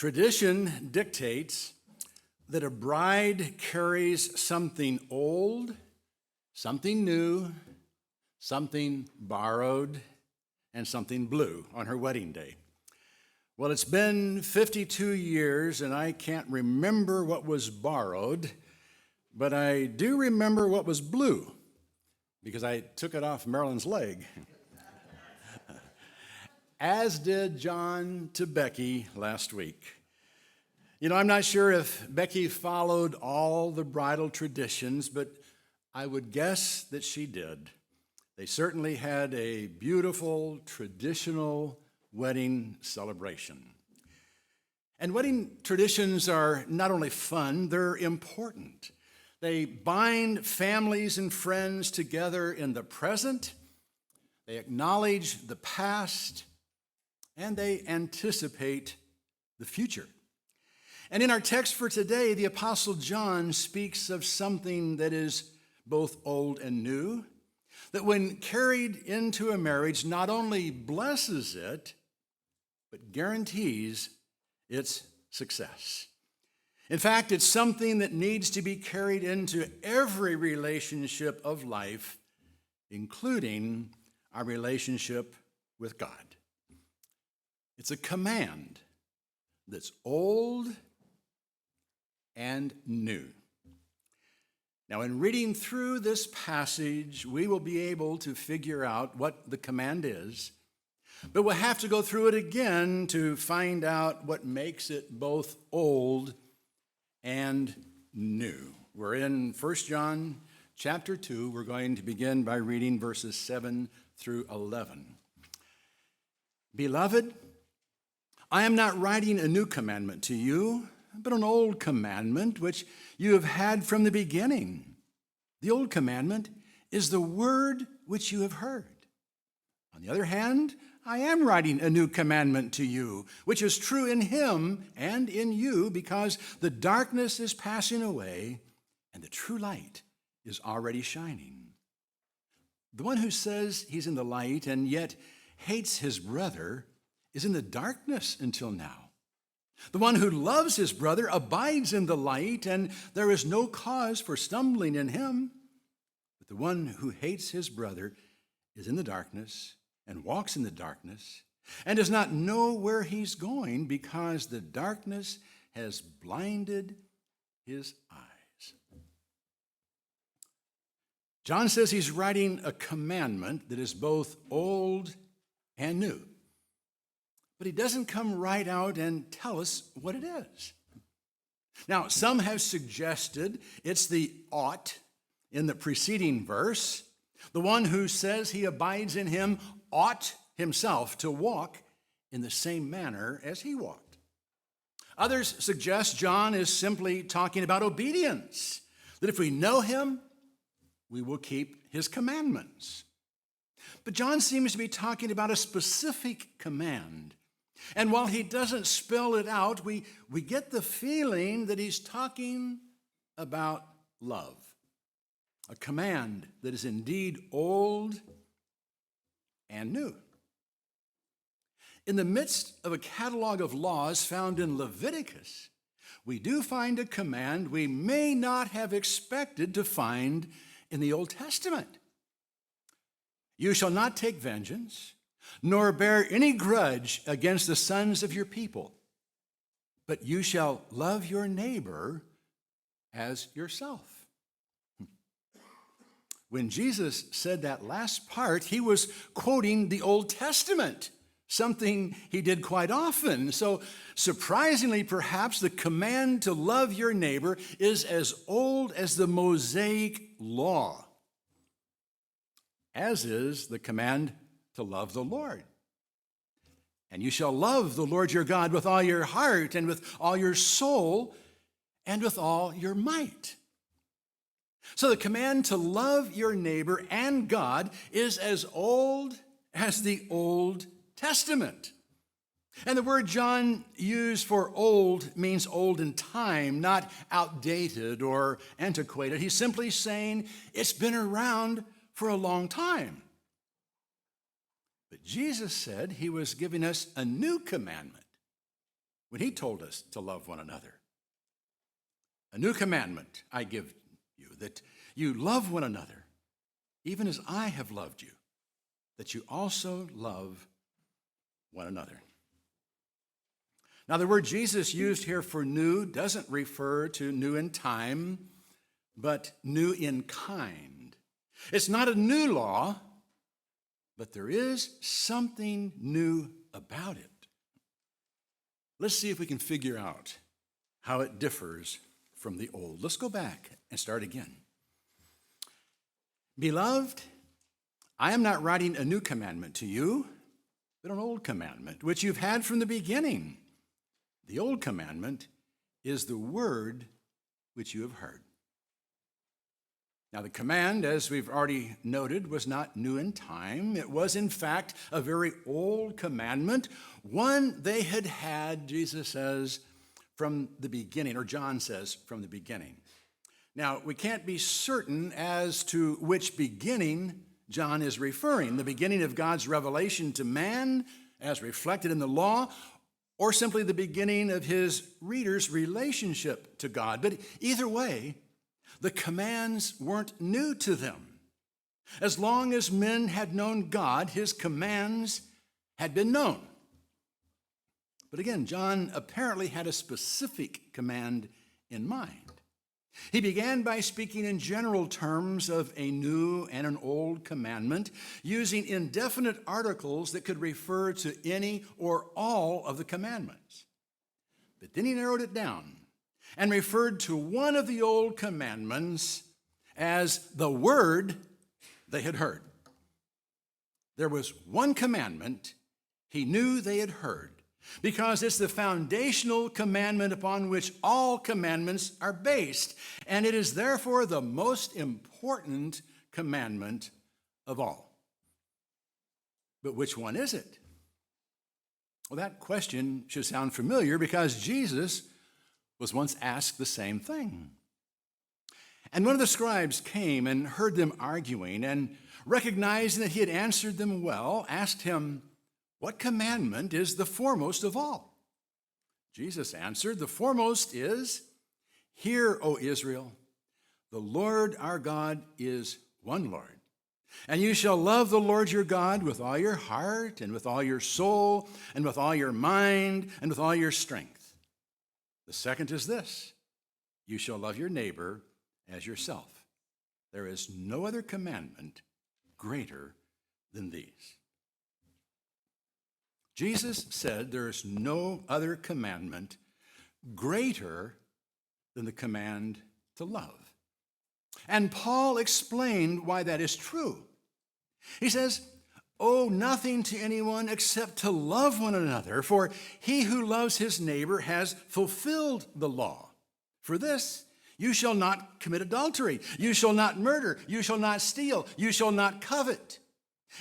Tradition dictates that a bride carries something old, something new, something borrowed, and something blue on her wedding day. Well, it's been 52 years, and I can't remember what was borrowed, but I do remember what was blue, because I took it off Marilyn's leg. As did John to Becky last week. You know, I'm not sure if Becky followed all the bridal traditions, but I would guess that she did. They certainly had a beautiful, traditional wedding celebration. And wedding traditions are not only fun, they're important. They bind families and friends together in the present, they acknowledge the past, and they anticipate the future. And in our text for today, the Apostle John speaks of something that is both old and new, that when carried into a marriage, not only blesses it, but guarantees its success. In fact, it's something that needs to be carried into every relationship of life, including our relationship with God. It's a command that's old and new. Now, in reading through this passage, we will be able to figure out what the command is, but we'll have to go through it again to find out what makes it both old and new. We're in 1 John chapter 2. We're going to begin by reading verses 7 through 11. Beloved, I am not writing a new commandment to you, but an old commandment which you have had from the beginning. The old commandment is the word which you have heard. On the other hand, I am writing a new commandment to you, which is true in him and in you, because the darkness is passing away and the true light is already shining. The one who says he's in the light and yet hates his brother is in the darkness until now. The one who loves his brother abides in the light, and there is no cause for stumbling in him. But the one who hates his brother is in the darkness and walks in the darkness and does not know where he's going because the darkness has blinded his eyes. John says he's writing a commandment that is both old and new. But he doesn't come right out and tell us what it is. Now, some have suggested it's the ought in the preceding verse. The one who says he abides in him ought himself to walk in the same manner as he walked. Others suggest John is simply talking about obedience, that if we know him, we will keep his commandments. But John seems to be talking about a specific command. And while he doesn't spell it out, we get the feeling that he's talking about love, a command that is indeed old and new. In the midst of a catalog of laws found in Leviticus, we do find a command we may not have expected to find in the Old Testament. You shall not take vengeance, nor bear any grudge against the sons of your people, but you shall love your neighbor as yourself. When Jesus said that last part, he was quoting the Old Testament, something he did quite often. So surprisingly, perhaps, the command to love your neighbor is as old as the Mosaic law, as is the command to love the Lord. And you shall love the Lord your God with all your heart and with all your soul and with all your might. So the command to love your neighbor and God is as old as the Old Testament. And the word John used for old means old in time, not outdated or antiquated. He's simply saying it's been around for a long time. But Jesus said he was giving us a new commandment. when he told us to love one another. A new commandment I give you, that you love one another, even as I have loved you, that you also love one another. Now, the word Jesus used here for new doesn't refer to new in time, but new in kind. It's not a new law, but there is something new about it. Let's see if we can figure out how it differs from the old. Let's go back and start again. Beloved, I am not writing a new commandment to you, but an old commandment, which you've had from the beginning. The old commandment is the word which you have heard. Now, the command, as we've already noted, was not new in time. It was, in fact, a very old commandment, one they had had, Jesus says, from the beginning, or John says, from the beginning. Now, we can't be certain as to which beginning John is referring, the beginning of God's revelation to man, as reflected in the law, or simply the beginning of his reader's relationship to God. But either way, the commands weren't new to them. As long as men had known God, his commands had been known. But again, John apparently had a specific command in mind. He began by speaking in general terms of a new and an old commandment, using indefinite articles that could refer to any or all of the commandments. But then he narrowed it down and referred to one of the old commandments as the word they had heard. There was one commandment he knew they had heard, because it's the foundational commandment upon which all commandments are based, and it is therefore the most important commandment of all. But which one is it? Well, that question should sound familiar because Jesus was once asked the same thing. And one of the scribes came and heard them arguing, and recognizing that he had answered them well, asked him, "What commandment is the foremost of all?" Jesus answered, "The foremost is, 'Hear, O Israel, the Lord our God is one Lord. And you shall love the Lord your God with all your heart and with all your soul and with all your mind and with all your strength. The second is this, you shall love your neighbor as yourself. There is no other commandment greater than these." Jesus said there is no other commandment greater than the command to love. And Paul explained why that is true. He says, "Owe nothing to anyone except to love one another, for he who loves his neighbor has fulfilled the law. For this, you shall not commit adultery, you shall not murder, you shall not steal, you shall not covet.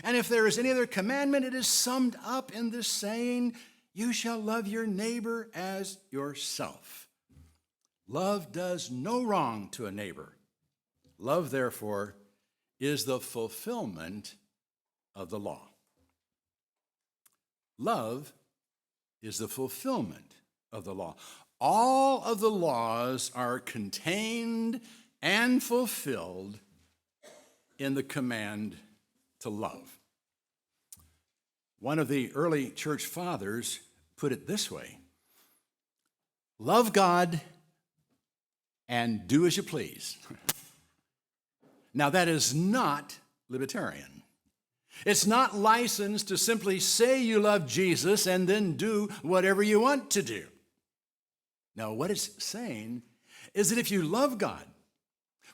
And if there is any other commandment, it is summed up in this saying, you shall love your neighbor as yourself. Love does no wrong to a neighbor. Love, therefore, is the fulfillment of the law." Love is the fulfillment of the law. All of the laws are contained and fulfilled in the command to love. One of the early church fathers put it this way: "Love God and do as you please." Now, that is not libertarian. It's not licensed to simply say you love Jesus and then do whatever you want to do. No, what it's saying is that if you love God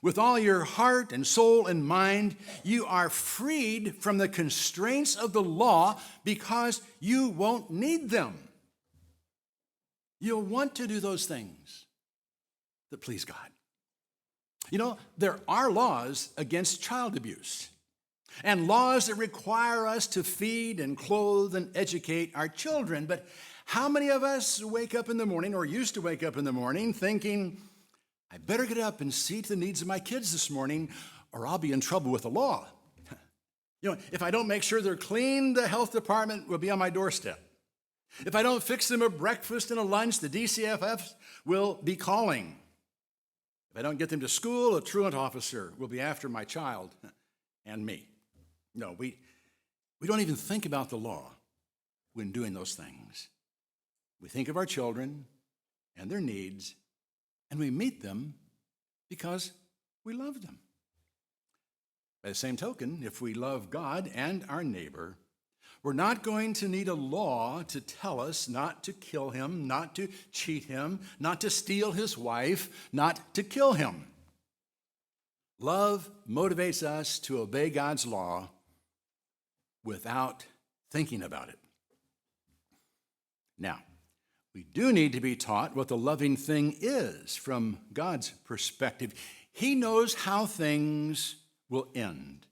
with all your heart and soul and mind, you are freed from the constraints of the law because you won't need them. You'll want to do those things that please God. You know, there are laws against child abuse and laws that require us to feed and clothe and educate our children. But how many of us wake up in the morning, or used to wake up in the morning, thinking, I better get up and see to the needs of my kids this morning, or I'll be in trouble with the law. You know, if I don't make sure they're clean, the health department will be on my doorstep. If I don't fix them a breakfast and a lunch, the DCFF will be calling. If I don't get them to school, a truant officer will be after my child and me. No, we don't even think about the law when doing those things. We think of our children and their needs, and we meet them because we love them. By the same token, if we love God and our neighbor, we're not going to need a law to tell us not to kill him, not to cheat him, not to steal his wife, not to kill him. Love motivates us to obey God's law without thinking about it. Now, we do need to be taught what the loving thing is from God's perspective. He knows how things will end.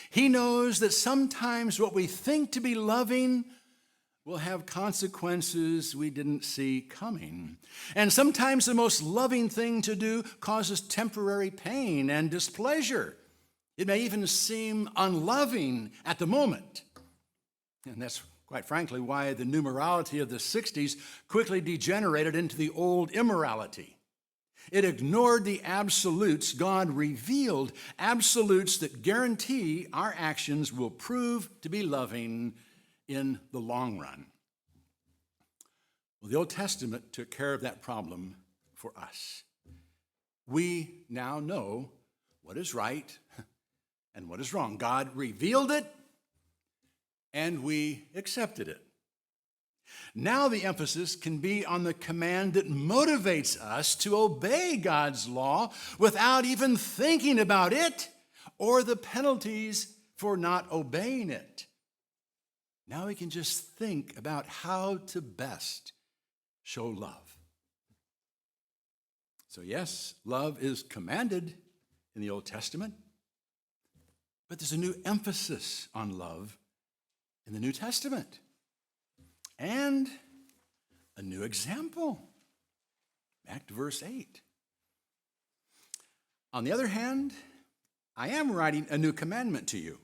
He knows that sometimes what we think to be loving will have consequences we didn't see coming. And sometimes the most loving thing to do causes temporary pain and displeasure. It may even seem unloving at the moment. And that's quite frankly why the new morality of the 60s quickly degenerated into the old immorality. It ignored the absolutes God revealed, absolutes that guarantee our actions will prove to be loving in the long run. Well, the Old Testament took care of that problem for us. We now know what is right and what is wrong. God revealed it, and we accepted it. Now the emphasis can be on the command that motivates us to obey God's law without even thinking about it or the penalties for not obeying it. Now we can just think about how to best show love. So yes, love is commanded in the Old Testament, but there's a new emphasis on love in the New Testament. And a new example. Back to verse 8. On the other hand, I am writing a new commandment to you,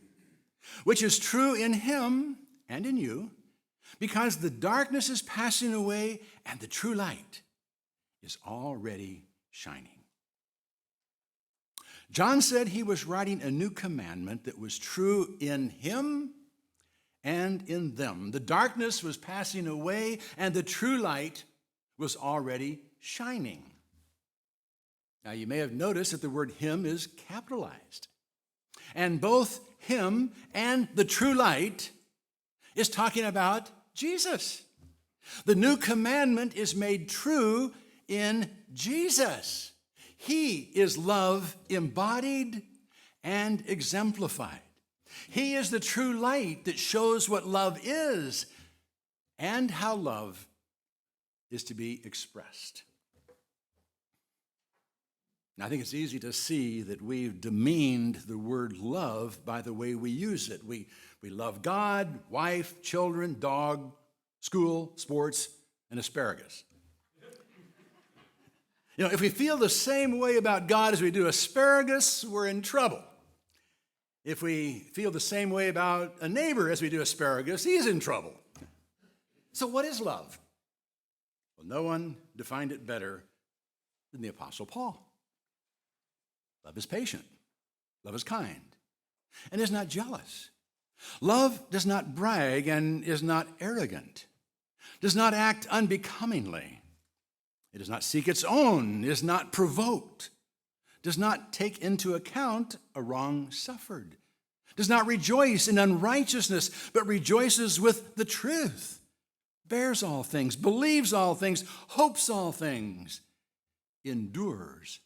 which is true in him and in you, because the darkness is passing away and the true light is already shining. John said he was writing a new commandment that was true in him and in them. The darkness was passing away, and the true light was already shining. Now, you may have noticed that the word him is capitalized. And both him and the true light is talking about Jesus. The new commandment is made true in Jesus. He is love embodied and exemplified. He is the true light that shows what love is and how love is to be expressed. Now, I think it's easy to see that we've demeaned the word love by the way we use it. We love God, wife, children, dog, school, sports, and asparagus. You know, if we feel the same way about God as we do asparagus, we're in trouble. If we feel the same way about a neighbor as we do asparagus, he's in trouble. So what is love? Well, no one defined it better than the Apostle Paul. Love is patient. Love is kind and is not jealous. Love does not brag and is not arrogant, does not act unbecomingly. It does not seek its own, is not provoked, does not take into account a wrong suffered, does not rejoice in unrighteousness, but rejoices with the truth, bears all things, believes all things, hopes all things, endures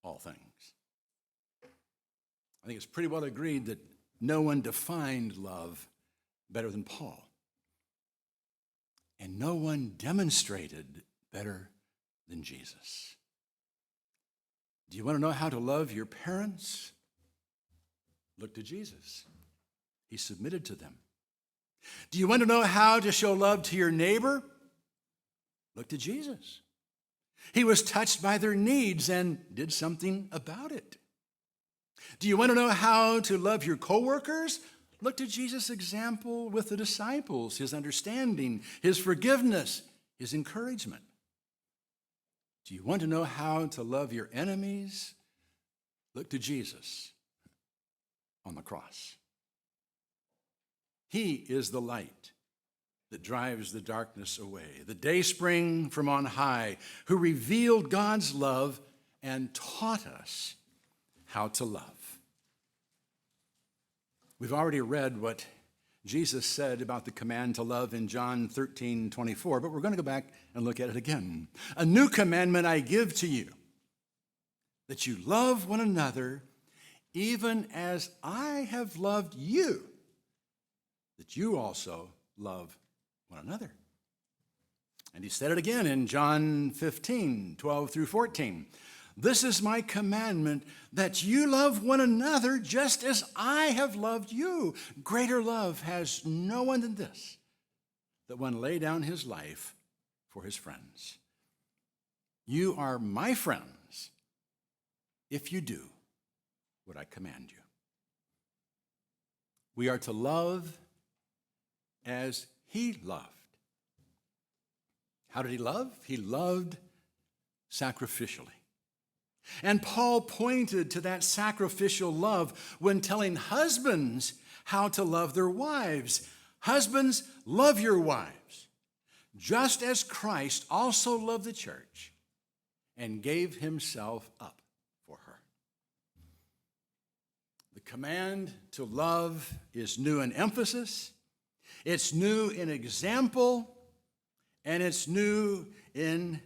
all things. I think it's pretty well agreed that no one defined love better than Paul. And no one demonstrated better than Jesus. Do you want to know how to love your parents? Look to Jesus. He submitted to them. Do you want to know how to show love to your neighbor? Look to Jesus. He was touched by their needs and did something about it. Do you want to know how to love your coworkers? Look to Jesus' example with the disciples, his understanding, his forgiveness, his encouragement. Do you want to know how to love your enemies? Look to Jesus on the cross. He is the light that drives the darkness away, the dayspring from on high, who revealed God's love and taught us how to love. We've already read what Jesus said about the command to love in John 13:24, but we're going to go back and look at it again. A new commandment I give to you, that you love one another even as I have loved you, that you also love one another. And he said it again in John 15:12 through 14. This is my commandment, that you love one another just as I have loved you. Greater love has no one than this, that one lay down his life for his friends. You are my friends if you do what I command you. We are to love as he loved. How did he love? He loved sacrificially. And Paul pointed to that sacrificial love when telling husbands how to love their wives. Husbands, love your wives, just as Christ also loved the church and gave himself up for her. The command to love is new in emphasis, it's new in example, and it's new in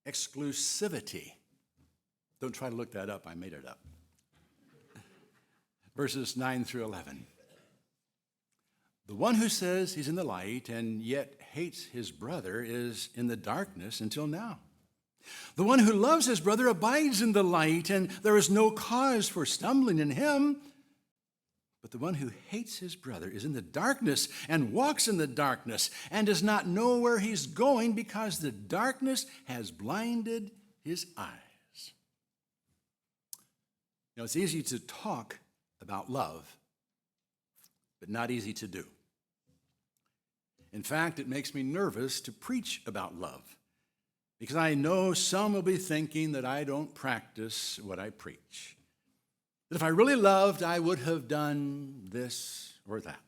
exclusivity. Don't try to look that up. I made it up. Verses 9 through 11. The one who says he's in the light and yet hates his brother is in the darkness until now. The one who loves his brother abides in the light, and there is no cause for stumbling in him. But the one who hates his brother is in the darkness and walks in the darkness and does not know where he's going because the darkness has blinded his eyes. You know, it's easy to talk about love, but not easy to do. In fact, it makes me nervous to preach about love because I know some will be thinking that I don't practice what I preach. That if I really loved, I would have done this or that.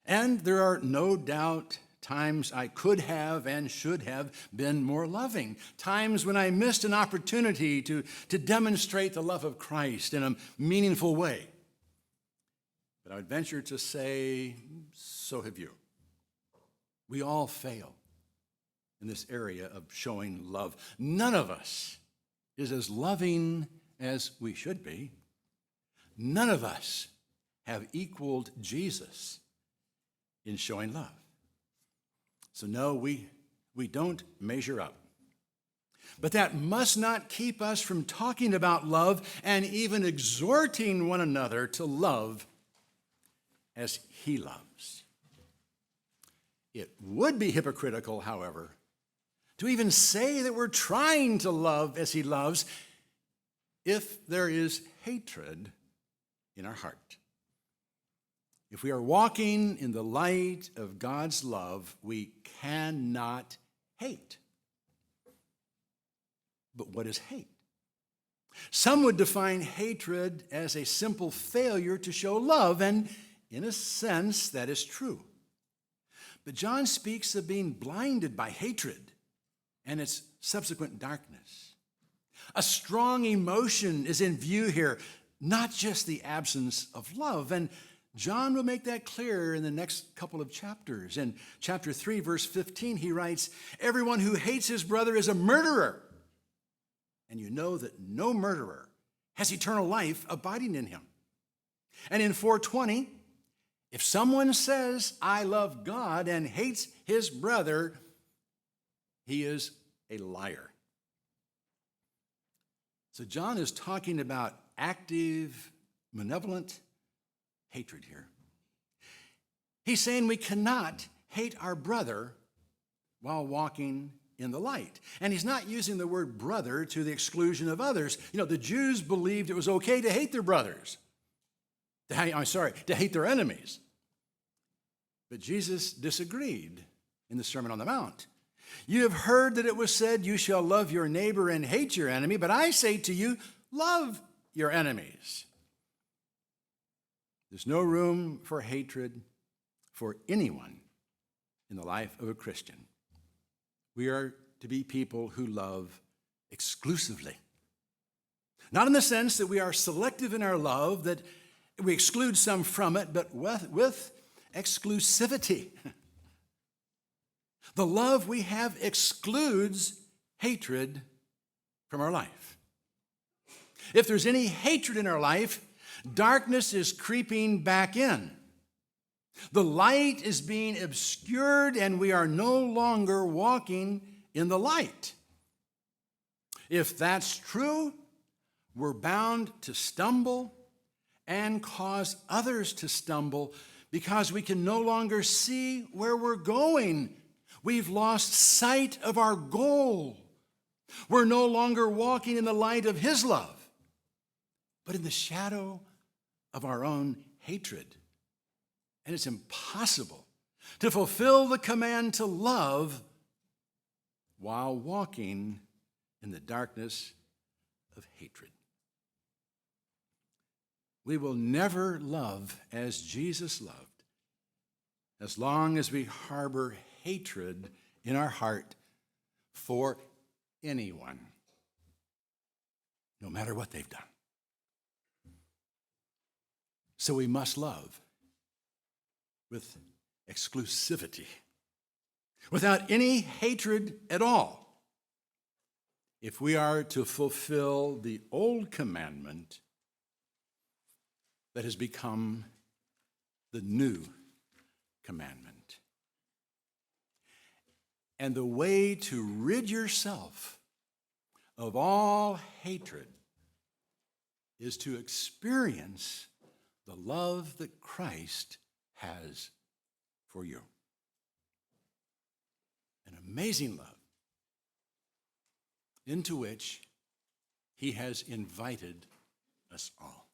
And there are no doubt times I could have and should have been more loving. Times when I missed an opportunity to demonstrate the love of Christ in a meaningful way. But I would venture to say, so have you. We all fail in this area of showing love. None of us is as loving as we should be. None of us have equaled Jesus in showing love. So no, we don't measure up. But that must not keep us from talking about love and even exhorting one another to love as he loves. It would be hypocritical, however, to even say that we're trying to love as he loves if there is hatred in our heart. If we are walking in the light of God's love, we cannot hate. But what is hate? Some would define hatred as a simple failure to show love, and in a sense, that is true. But John speaks of being blinded by hatred and its subsequent darkness. A strong emotion is in view here, not just the absence of love. And John will make that clear in the next couple of chapters. In chapter 3, verse 15, he writes, everyone who hates his brother is a murderer. And you know that no murderer has eternal life abiding in him. And in 4:20, if someone says, I love God and hates his brother, he is a liar. So John is talking about active, malevolent hatred here. He's saying we cannot hate our brother while walking in the light. And he's not using the word brother to the exclusion of others. You know, the Jews believed it was okay to hate their brothers. to hate their enemies. But Jesus disagreed in the Sermon on the Mount. You have heard that it was said, you shall love your neighbor and hate your enemy, but I say to you, love your enemies. There's no room for hatred for anyone in the life of a Christian. We are to be people who love exclusively. Not in the sense that we are selective in our love, that we exclude some from it, but with exclusivity. The love we have excludes hatred from our life. If there's any hatred in our life, darkness is creeping back in. The light is being obscured, and we are no longer walking in the light. If that's true, we're bound to stumble and cause others to stumble because we can no longer see where we're going. We've lost sight of our goal. We're no longer walking in the light of His love, but in the shadow of our own hatred. And it's impossible to fulfill the command to love while walking in the darkness of hatred. We will never love as Jesus loved as long as we harbor hatred in our heart for anyone, no matter what they've done. So we must love with exclusivity, without any hatred at all, if we are to fulfill the old commandment that has become the new commandment. And the way to rid yourself of all hatred is to experience the love that Christ has for you. An amazing love into which He has invited us all.